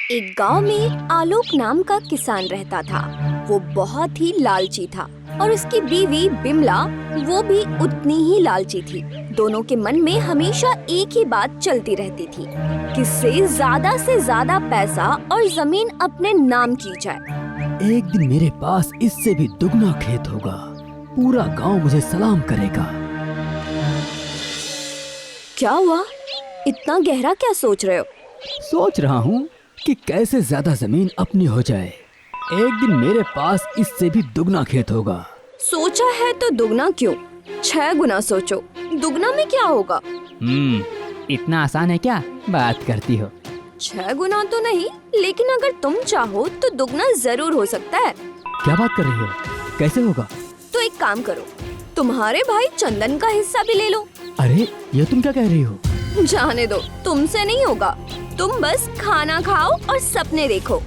एक गांव में आलोक नाम का किसान रहता था। वो बहुत ही लालची था और उसकी बीवी बिमला वो भी उतनी ही लालची थी। दोनों के मन में हमेशा एक ही बात चलती रहती थी, किससे ज्यादा से ज्यादा पैसा और जमीन अपने नाम की जाए। एक दिन मेरे पास इससे भी दुगना खेत होगा, पूरा गांव मुझे सलाम करेगा। क्या हुआ? इतना गहरा क्या सोच रहे हो? सोच रहा हूँ कि कैसे ज्यादा जमीन अपनी हो जाए। एक दिन मेरे पास इससे भी दुगना खेत होगा। सोचा है तो दुगना क्यों, 6 गुना सोचो। दुगना में क्या होगा? इतना आसान है क्या बात करती हो? 6 गुना तो नहीं, लेकिन अगर तुम चाहो तो दुगना जरूर हो सकता है। क्या बात कर रही हो? कैसे होगा? तो एक काम करो, तुम्हारे भाई चंदन का हिस्सा भी ले लो। अरे ये तुम क्या कह रही हो? जाने दो, तुमसे नहीं होगा। तुम बस खाना खाओ और सपने देखो।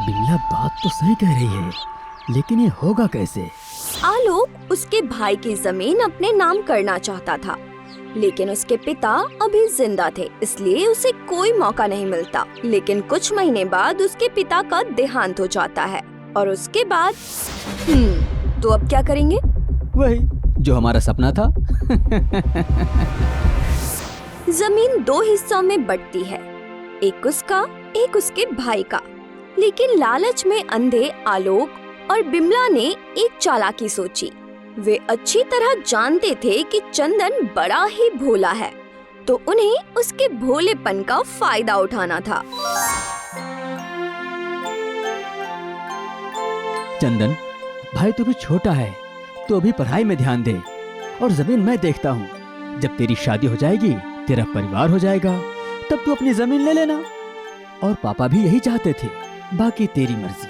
बिमला बात तो सही कह रही है, लेकिन ये होगा कैसे? आलोक उसके भाई की जमीन अपने नाम करना चाहता था, लेकिन उसके पिता अभी जिंदा थे, इसलिए उसे कोई मौका नहीं मिलता। लेकिन कुछ महीने बाद उसके पिता का देहांत हो जाता है और उसके बाद तो अब क्या करेंगे? वही जो हमारा सपना था। जमीन 2 हिस्सों में बंटती है, एक उसका एक उसके भाई का। लेकिन लालच में अंधे आलोक और बिमला ने एक चालाकी सोची। वे अच्छी तरह जानते थे कि चंदन बड़ा ही भोला है, तो उन्हें उसके भोलेपन का फायदा उठाना था। चंदन, भाई तो भी छोटा है, तो अभी पढ़ाई में ध्यान दे और जमीन मैं देखता हूँ। जब तेरी शादी हो जाएगी, तेरा परिवार हो जाएगा, तब तू अपनी जमीन ले लेना। और पापा भी यही चाहते थे, बाकी तेरी मर्जी।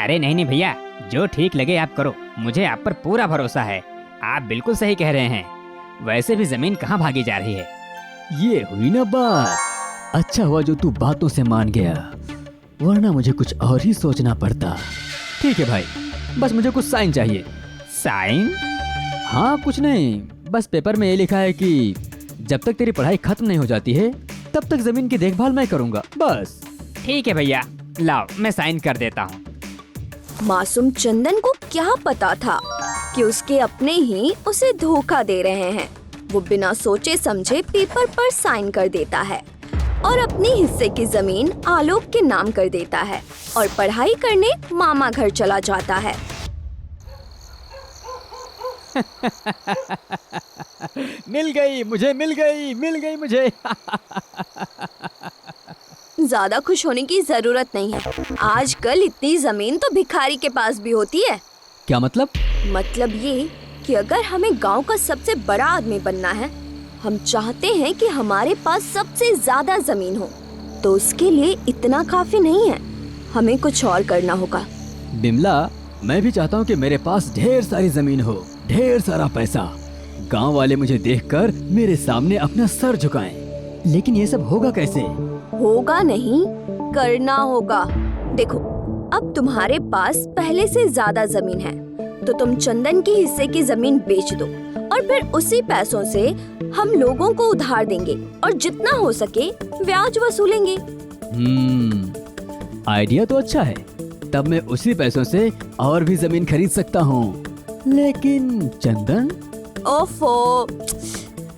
अरे नहीं भैया, जो ठीक लगे आप करो, मुझे आप पर पूरा भरोसा है। आप बिल्कुल सही कह रहे हैं। वैसे भी जमीन कहाँ भागी जा रही है? ये हुई ना बात। अच्छा हुआ जो तू बातों से मान गया, वरना मुझे कुछ और ही सोचना पड़ता। ठीक है भाई, बस मुझे कुछ साइन चाहिए। साइन? हाँ कुछ नहीं, बस पेपर में ये लिखा है कि जब तक तेरी पढ़ाई खत्म नहीं हो जाती है, तब तक जमीन की देखभाल मैं करूँगा, बस। ठीक है भैया, लाओ मैं साइन कर देता हूँ। मासूम चंदन को क्या पता था कि उसके अपने ही उसे धोखा दे रहे हैं। वो बिना सोचे समझे पेपर पर साइन कर देता है और अपने हिस्से की जमीन आलोक के नाम कर देता है और पढ़ाई करने मामा घर चला जाता है। मिल गई मुझे। ज्यादा खुश होने की जरूरत नहीं है। आजकल इतनी जमीन तो भिखारी के पास भी होती है। क्या मतलब? मतलब ये कि अगर हमें गांव का सबसे बड़ा आदमी बनना है, हम चाहते हैं कि हमारे पास सबसे ज्यादा जमीन हो, तो उसके लिए इतना काफी नहीं है, हमें कुछ और करना होगा। बिमला, मैं भी चाहता हूँ कि मेरे पास ढेर सारी जमीन हो, ढेर सारा पैसा। गांव वाले मुझे देखकर मेरे सामने अपना सर झुकाएं। लेकिन ये सब होगा कैसे? होगा नहीं, करना होगा। देखो, अब तुम्हारे पास पहले से ज्यादा जमीन है, तो तुम चंदन के हिस्से की जमीन बेच दो और फिर उसी पैसों से हम लोगों को उधार देंगे और जितना हो सके ब्याज वसूलेंगे। आइडिया तो अच्छा है। तब मैं उसी पैसों से और भी जमीन खरीद सकता हूँ। लेकिन चंदन? ओफो,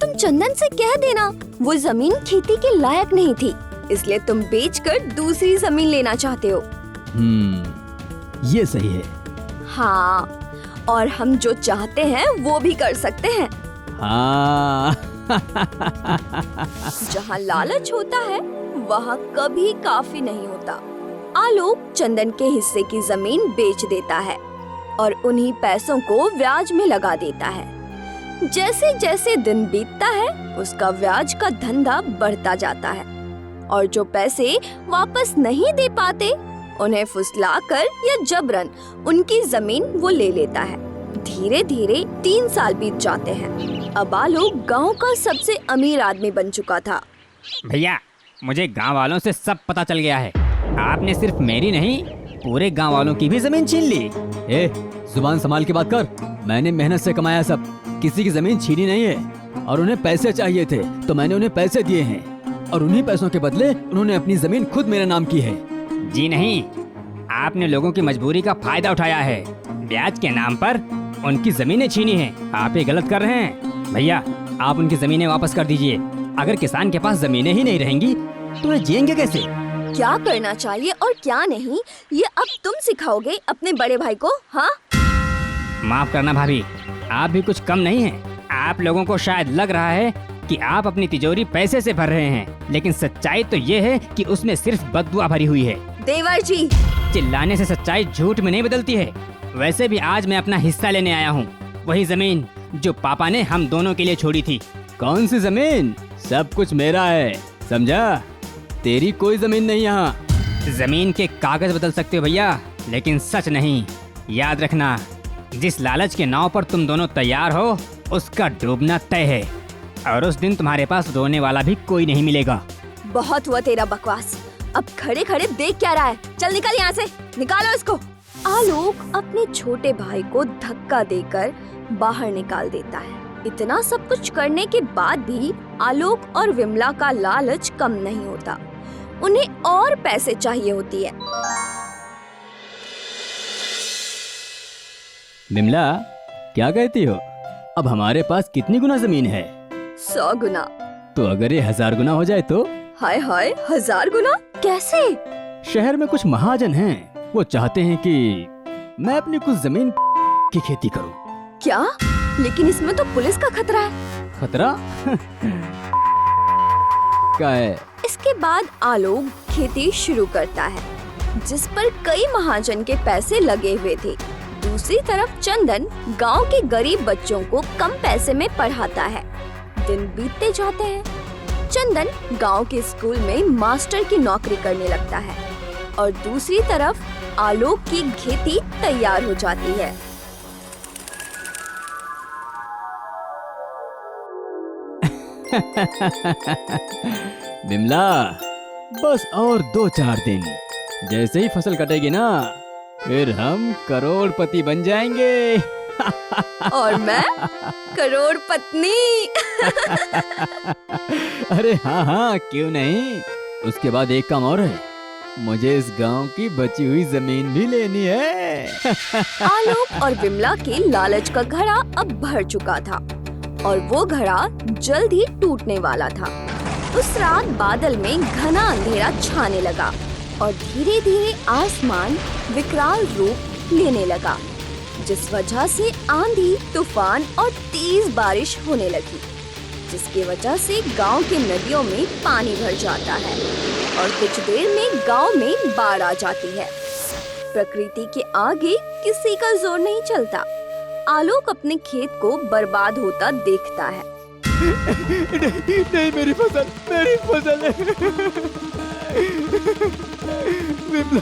तुम चंदन से कह देना वो जमीन खेती के लायक नहीं थी, इसलिए तुम बेचकर दूसरी जमीन लेना चाहते हो। ये सही है। हाँ, और हम जो चाहते हैं वो भी कर सकते हैं। हाँ। जहाँ लालच होता है, वहाँ कभी काफी नहीं होता। आलोक चंदन के हिस्से की जमीन बेच देता है और उन्हीं पैसों को ब्याज में लगा देता है। जैसे जैसे दिन बीतता है, उसका ब्याज का धंधा बढ़ता जाता है और जो पैसे वापस नहीं दे पाते, उन्हें फुसलाकर या जबरन उनकी जमीन वो ले लेता है। धीरे धीरे 3 साल बीत जाते हैं। अब आलोक गांव का सबसे अमीर आदमी बन चुका था। भैया, मुझे गांव वालों से सब पता चल गया है। आपने सिर्फ मेरी नहीं, पूरे गांव वालों की भी जमीन छीन ली। जुबान संभाल के बात कर। मैंने मेहनत से कमाया सब, किसी की जमीन छीनी नहीं है। और उन्हें पैसे चाहिए थे तो मैंने उन्हें पैसे दिए हैं। और उन्हीं पैसों के बदले उन्होंने अपनी जमीन खुद मेरे नाम की है। जी नहीं, आपने लोगों की मजबूरी का फायदा उठाया है। ब्याज के नाम पर उनकी जमीनें छीनी हैं। आप ये गलत कर रहे हैं। भैया, आप उनकी जमीनें वापस कर दीजिए। अगर किसान के पास जमीनें ही नहीं रहेंगी तो वे जिएंगे कैसे? क्या करना चाहिए और क्या नहीं, ये अब तुम सिखाओगे अपने बड़े भाई को? हाँ, माफ करना भाभी, आप भी कुछ कम नहीं हैं। आप लोगों को शायद लग रहा है कि आप अपनी तिजोरी पैसे से भर रहे हैं, लेकिन सच्चाई तो ये है कि उसमें सिर्फ बददुआ भरी हुई है। देवर जी, चिल्लाने से सच्चाई झूठ में नहीं बदलती है। वैसे भी आज मैं अपना हिस्सा लेने आया हूँ, वही जमीन जो पापा ने हम दोनों के लिए छोड़ी थी। कौन सी जमीन? सब कुछ मेरा है, समझा? तेरी कोई जमीन नहीं यहाँ। जमीन के कागज बदल सकते हो भैया, लेकिन सच नहीं। याद रखना, जिस लालच के नाव पर तुम दोनों तैयार हो उसका डूबना तय है, और उस दिन तुम्हारे पास रोने वाला भी कोई नहीं मिलेगा। बहुत हुआ तेरा बकवास। अब खड़े खड़े देख क्या रहा है? चल निकल यहाँ से, निकालो इसको। आलोक अपने छोटे भाई को धक्का देकर बाहर निकाल देता है। इतना सब कुछ करने के बाद भी आलोक और विमला का लालच कम नहीं होता। उन्हें और पैसे चाहिए होती है। विमला, क्या कहती हो? अब हमारे पास कितनी गुना जमीन है? 100 गुना। तो अगर ये 1000 गुना हो जाए तो? हाय हाय, 1000 गुना कैसे? शहर में कुछ महाजन हैं, वो चाहते हैं कि मैं अपनी कुछ जमीन की खेती करूं। क्या? लेकिन इसमें तो पुलिस का खतरा है। खतरा? क्या है? इसके बाद आलोक खेती शुरू करता है, जिस पर कई महाजन के पैसे लगे हुए थे। दूसरी तरफ चंदन गांव के गरीब बच्चों को कम पैसे में पढ़ाता है। दिन बीतते जाते हैं। चंदन गांव के स्कूल में मास्टर की नौकरी करने लगता है, और दूसरी तरफ आलोक की खेती तैयार हो जाती है। विमला, बस और 2-4 दिन, जैसे ही फसल कटेगी ना, फिर हम करोड़पति बन जाएंगे। और मैं करोड़पत्नी। अरे हाँ हाँ, क्यों नहीं। उसके बाद एक काम और है, मुझे इस गांव की बची हुई जमीन भी लेनी है। आलोक और विमला के लालच का घड़ा अब भर चुका था, और वो घड़ा जल्द ही टूटने वाला था। उस रात बादल में घना अंधेरा छाने लगा, और धीरे धीरे आसमान विकराल रूप लेने लगा, जिस वजह से आंधी, तूफान और तेज बारिश होने लगी, जिसकी वजह से गांव के नदियों में पानी भर जाता है, और कुछ देर में गांव में बाढ़ आ जाती है। प्रकृति के आगे किसी का जोर नहीं चलता। आलोक अपने खेत को बर्बाद होता देखता है। नहीं, मेरी फसल, मेरी फसल। विमला,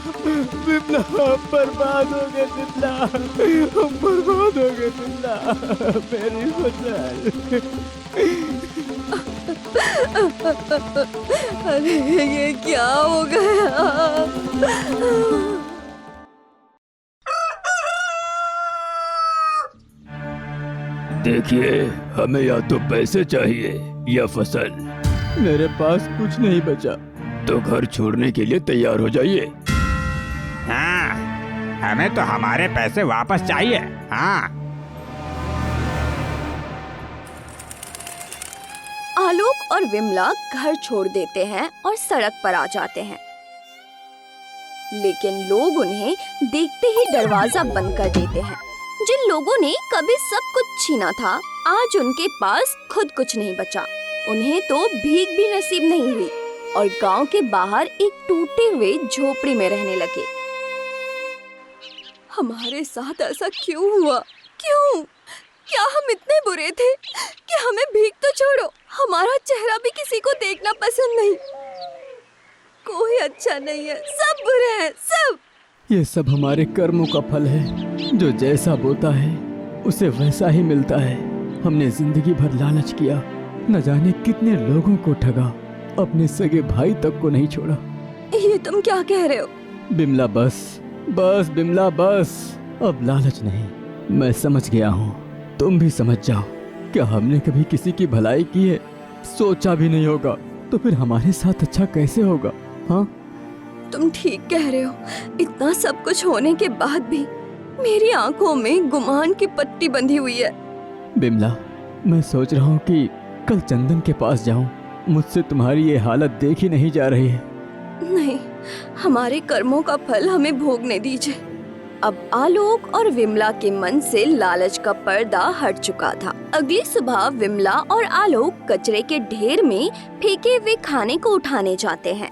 विमला, हम बर्बाद हो गए। विमला, हम बर्बाद हो गए। विमला, मेरी फसल। अरे ये क्या हो गया? देखिए, हमें या तो पैसे चाहिए या फसल। मेरे पास कुछ नहीं बचा, तो घर छोड़ने के लिए तैयार हो जाइए। हाँ, हमें तो हमारे पैसे वापस चाहिए। हाँ। आलोक और विमला घर छोड़ देते हैं और सड़क पर आ जाते हैं, लेकिन लोग उन्हें देखते ही दरवाजा बंद कर देते हैं। जिन लोगों ने कभी सब कुछ छीना था, आज उनके पास खुद कुछ नहीं बचा। उन्हें तो भीख भी नसीब नहीं हुई, और गांव के बाहर एक टूटे हुए झोपड़ी में रहने लगे। हमारे साथ ऐसा क्यों हुआ? क्यों? क्या हम इतने बुरे थे कि हमें भीख तो छोड़ो, हमारा चेहरा भी किसी को देखना पसंद नहीं। कोई अच्छा नहीं है, सब बुरे हैं, सब। ये सब हमारे कर्मों का फल है। जो जैसा बोता है उसे वैसा ही मिलता है। हमने जिंदगी भर लालच किया, न जाने कितने लोगों को ठगा, अपने सगे भाई तक को नहीं छोड़ा। ये तुम क्या कह रहे हो? बिमला, बस बस बिमला, बस। अब लालच नहीं, मैं समझ गया हूँ। तुम भी समझ जाओ। क्या हमने कभी किसी की भलाई की है? सोचा भी नहीं होगा। तो फिर हमारे साथ अच्छा कैसे होगा? हाँ, तुम ठीक कह रहे हो। इतना सब कुछ होने के बाद भी मेरी आंखों में गुमान की पट्टी बंधी हुई है। बिमला, मैं सोच रहा हूँ कि कल चंदन के पास जाऊं। मुझसे तुम्हारी ये हालत देखी नहीं जा रही है। नहीं, हमारे कर्मों का फल हमें भोगने दीजिए। अब आलोक और विमला के मन से लालच का पर्दा हट चुका था। अगली सुबह विमला और आलोक कचरे के ढेर में फेंके हुए खाने को उठाने जाते हैं।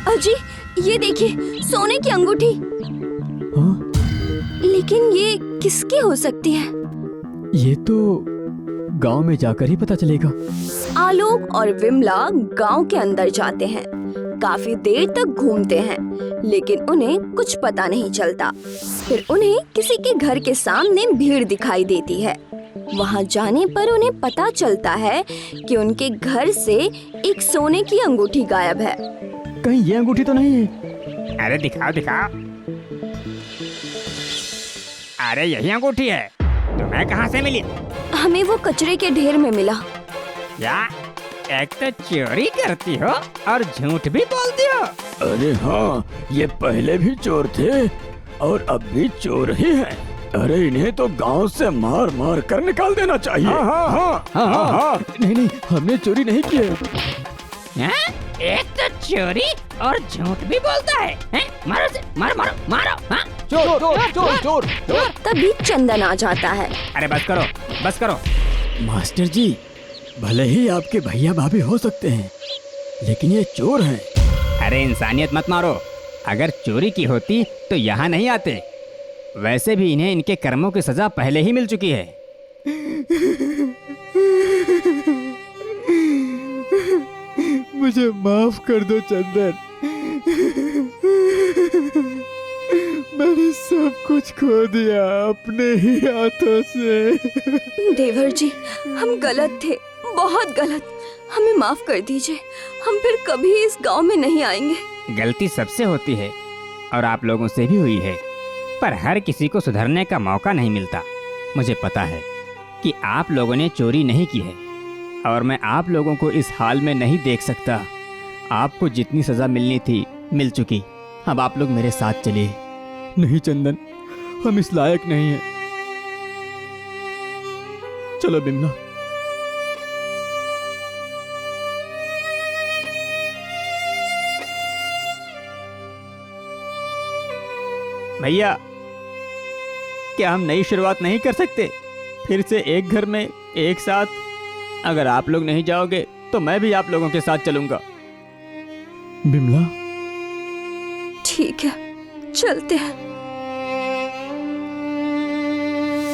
अजी, ये देखिए, सोने की अंगूठी। हाँ, लेकिन ये किसकी हो सकती है? ये तो गांव में जाकर ही पता चलेगा। आलोक और विमला गांव के अंदर जाते हैं। काफी देर तक घूमते हैं, लेकिन उन्हें कुछ पता नहीं चलता। फिर उन्हें किसी के घर के सामने भीड़ दिखाई देती है। वहां जाने पर उन्हें पता चलता है कि उनके घर से एक सोने की अंगूठी गायब है। कहीं ये अंगूठी तो नहीं है? अरे दिखाओ दिखाओ। अरे यही अंगूठी है। तुम्हें कहाँ से मिली? हमें वो कचरे के ढेर में मिला। क्या एक तो चोरी करती हो और झूठ भी बोलती हो। अरे हाँ, ये पहले भी चोर थे और अब भी चोर ही हैं। अरे इन्हें तो गांव से मार मार कर निकाल देना चाहिए। हाँ हाँ हाँ हाँ हाँ, हाँ। नहीं नहीं, हमने चोरी नहीं की है। हैं? एक तो चोरी और झूठ भी बोलता है, हैं? मारो से, मारो मारो मारो। हाँ? चोर चोर चोर चोर चोर। तभी चंदन आ जाता है। अरे बस करो, बस करो। मास्टर जी, भले ही आपके भैया भाभी हो सकते हैं, लेकिन ये चोर हैं। अरे इंसानियत मत मारो। अगर चोरी की होती तो यहाँ नहीं आते। वैसे भी इन्हें इनके कर्मों की सजा पहले ही मिल चुकी है। मुझे माफ कर दो चंदन। मैंने सब कुछ खो दिया अपने ही हाथों से। देवर जी, हम गलत थे, बहुत गलत। हमें माफ कर दीजिए। हम फिर कभी इस गांव में नहीं आएंगे। गलती सबसे होती है और आप लोगों से भी हुई है, पर हर किसी को सुधरने का मौका नहीं मिलता। मुझे पता है कि आप लोगों ने चोरी नहीं की है और मैं आप लोगों को इस हाल में नहीं देख सकता। आपको जितनी सजा मिलनी थी मिल चुकी। अब आप लोग मेरे साथ चलिए। नहीं चंदन, हम इस लायक नहीं हैं। चलो बिमला। भैया, क्या हम नई शुरुआत नहीं कर सकते? फिर से एक घर में एक साथ। अगर आप लोग नहीं जाओगे तो मैं भी आप लोगों के साथ चलूंगा। बिमला, ठीक है, चलते हैं।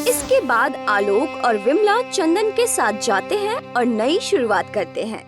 इसके बाद आलोक और विमला चंदन के साथ जाते हैं और नई शुरुआत करते हैं।